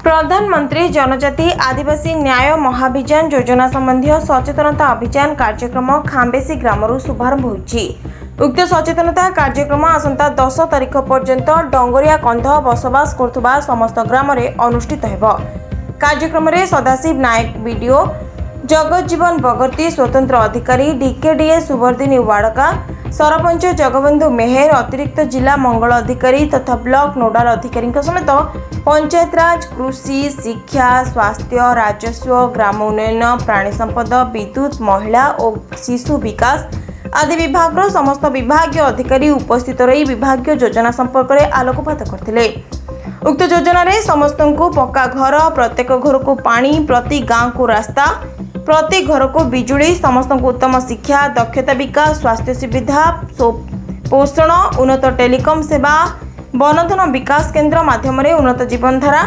प्रधानमंत्री जनजाति आदिवासी न्याय महाभियान योजना संबंधी सचेतनता अभियान कार्यक्रम खाम्बेसी ग्रामरू शुभारंभ होइछि। उक्त सचेतनता कार्यक्रम आसंता 10 तारिख पर्यंत डंगरिया कंध बसवास करथुबा समस्त ग्राम रे अनुष्ठित हेबो। कार्यक्रम रे सदाशिव नायक वीडियो जगज्जीवन बगर्ती स्वतंत्र अधिकारी डीकेडीए सुवर्दिनी वाड़का सरपंच जगबंधु मेहर अतिरिक्त जिला मंगल अधिकारी तथा ब्लॉक नोडाल अधिकारी समेत पंचायतराज कृषि शिक्षा स्वास्थ्य राजस्व ग्राम उन्नयन प्राणी संपद विद्युत महिला और शिशु विकास आदि विभाग समस्त विभागीय अधिकारी उपस्थित रही विभागीय योजना संपर्क में आलोकपात करथिले। उक्त योजना रे समस्त को पक्का घर प्रत्येक घर को पानी प्रति गांव को रास्ता प्रति घर को बिजुली समस्त को उत्तम शिक्षा दक्षता विकास स्वास्थ्य सुविधा पोषण उन्नत टेलीकॉम सेवा वनधन विकास केन्द्र माध्यम उन्नत जीवनधारा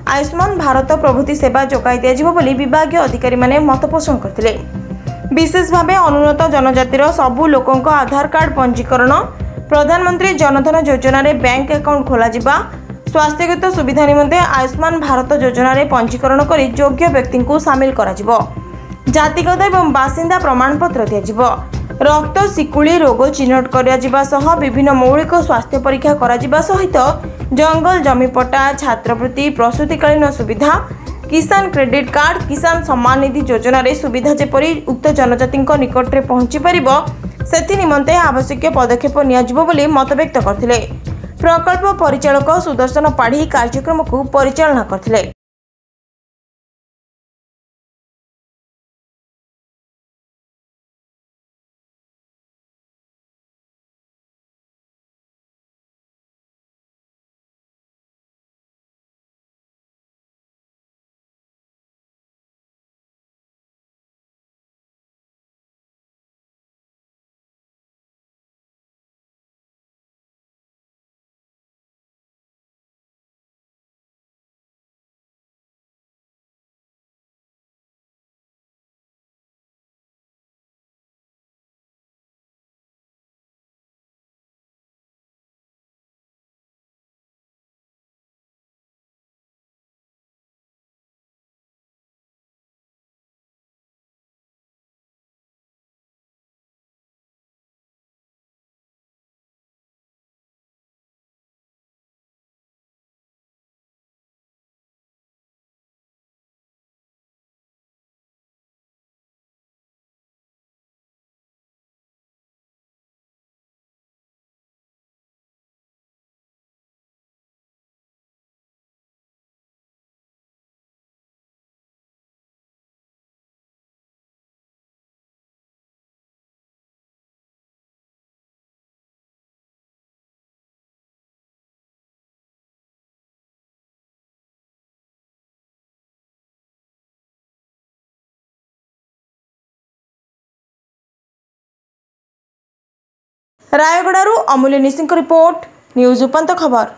आयुष्मान भारत प्रभृति सेवा जोगाई दिया बोली विभागीय अधिकारी माने मत पोषण करथिले। विशेष भाव अनुन्नत जनजातिर सबु लोकों आधार कार्ड पंजीकरण प्रधानमंत्री जनधन योजना रे बैंक अकाउंट खोल स्वास्थ्यगत सुविधा निमंते आयुष्मान भारत योजना रे पंजीकरण कर योग्य व्यक्ति को सामिल करा जातिगत एवं बासिंदा प्रमाणपत्र दिया रक्त शिकुली रोग चिन्हट करा विभिन्न मौलिक स्वास्थ्य परीक्षा करा सहित जंगल जमीपट्टा छात्रवृत्ति प्रसूतिकालीन सुविधा किसान क्रेडिट कार्ड किसान सम्मान निधि योजना रे सुविधा जेपरी उक्त जनजाति निकट में पहुंची पारिबो सेथि निमंते आवश्यक पदक्षेप नियाजिबो बोली मत व्यक्त करथिले। प्रकल्प परिचालक सुदर्शन पाढ़ी कार्यक्रम को परिचालना करथिले। रायगड़ारू अमूल्य निसिंह रिपोर्ट न्यूज उपंत खबर।